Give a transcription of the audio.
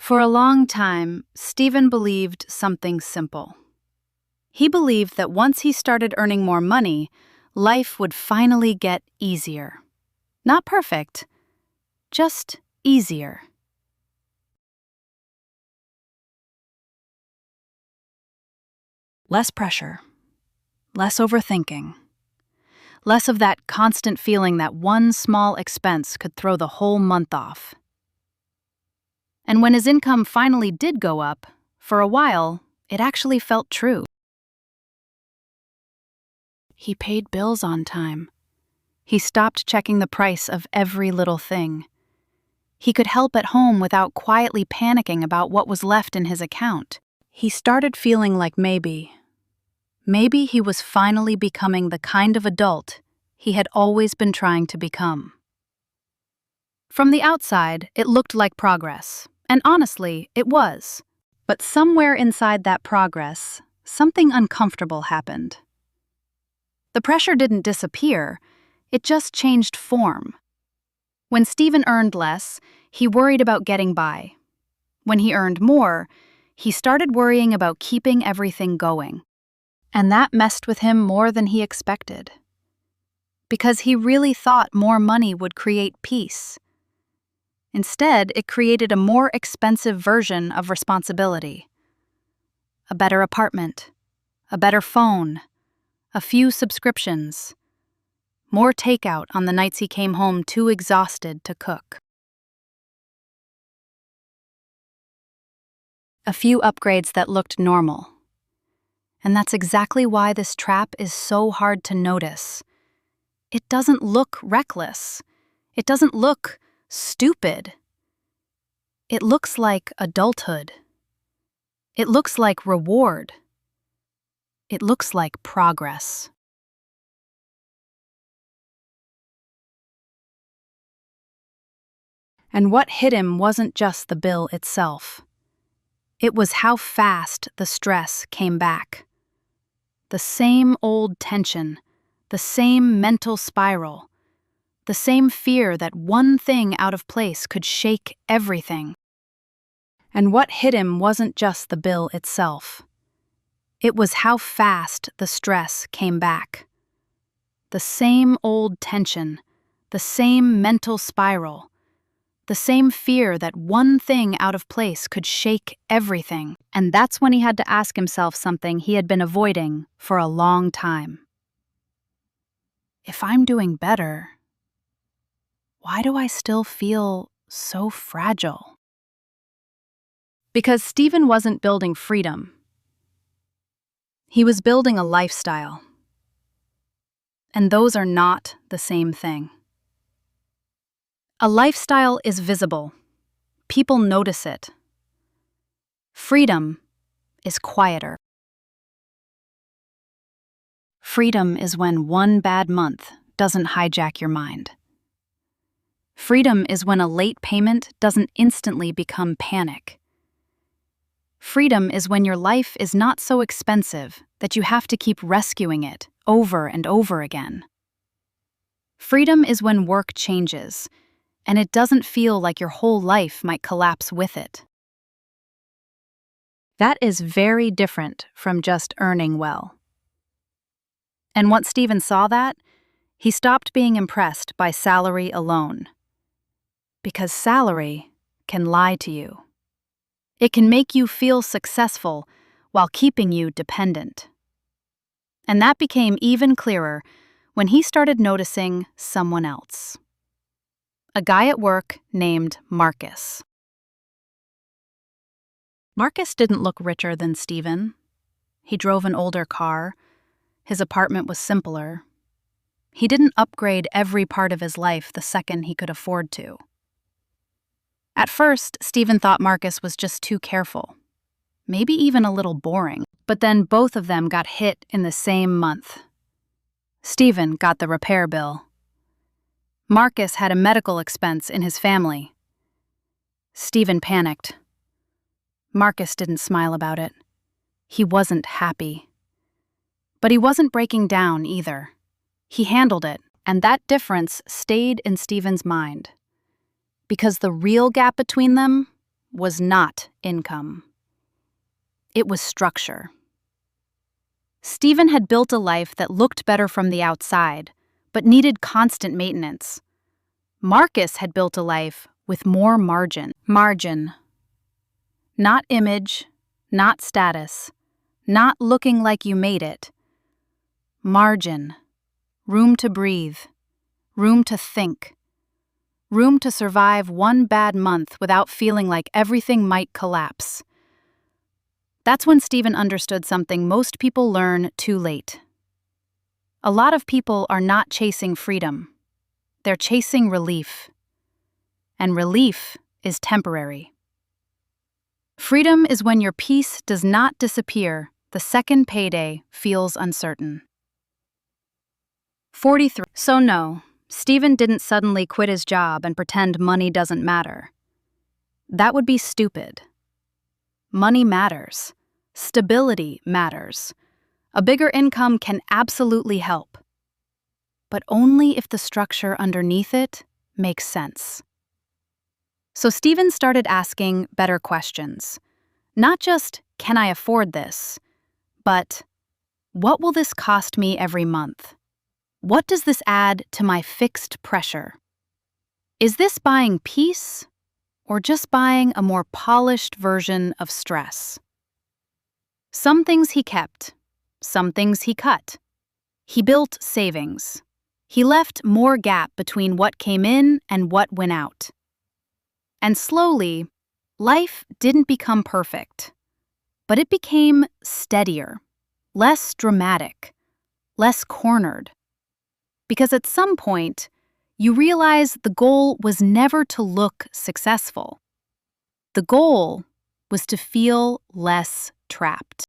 For a long time, Stephen believed something simple. He believed that once he started earning more money, life would finally get easier. Not perfect, just easier. Less pressure, less overthinking, less of that constant feeling that one small expense could throw the whole month off. And when his income finally did go up, for a while, it actually felt true. He paid bills on time. He stopped checking the price of every little thing. He could help at home without quietly panicking about what was left in his account. He started feeling like maybe he was finally becoming the kind of adult he had always been trying to become. From the outside, it looked like progress, and honestly, it was. But somewhere inside that progress, something uncomfortable happened. The pressure didn't disappear, it just changed form. When Stephen earned less, he worried about getting by. When he earned more, he started worrying about keeping everything going. And that messed with him more than he expected. Because he really thought more money would create peace. Instead, it created a more expensive version of responsibility. A better apartment, a better phone, a few subscriptions, more takeout on the nights he came home too exhausted to cook. A few upgrades that looked normal. And that's exactly why this trap is so hard to notice. It doesn't look reckless. It doesn't look stupid. It looks like adulthood. It looks like reward. It looks like progress. And what hit him wasn't just the bill itself. It was how fast the stress came back. The same old tension, the same mental spiral, the same fear that one thing out of place could shake everything. And what hit him wasn't just the bill itself. It was how fast the stress came back. The same old tension, the same mental spiral, the same fear that one thing out of place could shake everything. And that's when he had to ask himself something he had been avoiding for a long time. If I'm doing better, why do I still feel so fragile? Because Stephen wasn't building freedom. He was building a lifestyle. And those are not the same thing. A lifestyle is visible. People notice it. Freedom is quieter. Freedom is when one bad month doesn't hijack your mind. Freedom is when a late payment doesn't instantly become panic. Freedom is when your life is not so expensive that you have to keep rescuing it over and over again. Freedom is when work changes, and it doesn't feel like your whole life might collapse with it. That is very different from just earning well. And once Stephen saw that, he stopped being impressed by salary alone. Because salary can lie to you. It can make you feel successful while keeping you dependent. And that became even clearer when he started noticing someone else. A guy at work named Marcus. Marcus didn't look richer than Stephen. He drove an older car. His apartment was simpler. He didn't upgrade every part of his life the second he could afford to. At first, Stephen thought Marcus was just too careful, maybe even a little boring. But then both of them got hit in the same month. Stephen got the repair bill. Marcus had a medical expense in his family. Stephen panicked. Marcus didn't smile about it. He wasn't happy. But he wasn't breaking down either. He handled it, and that difference stayed in Stephen's mind. Because the real gap between them was not income. It was structure. Stephen had built a life that looked better from the outside, but needed constant maintenance. Marcus had built a life with more margin. Margin. Not image, not status, not looking like you made it. Margin. Room to breathe. Room to think. Room to survive one bad month without feeling like everything might collapse. That's when Stephen understood something most people learn too late. A lot of people are not chasing freedom. They're chasing relief. And relief is temporary. Freedom is when your peace does not disappear the second payday feels uncertain. 43. So no, Stephen didn't suddenly quit his job and pretend money doesn't matter. That would be stupid. Money matters. Stability matters. A bigger income can absolutely help. But only if the structure underneath it makes sense. So Stephen started asking better questions. Not just, can I afford this? But, what will this cost me every month? What does this add to my fixed pressure? Is this buying peace, or just buying a more polished version of stress? Some things he kept, some things he cut. He built savings. He left more gap between what came in and what went out. And slowly, life didn't become perfect, but it became steadier, less dramatic, less cornered. Because at some point, you realize the goal was never to look successful. The goal was to feel less trapped.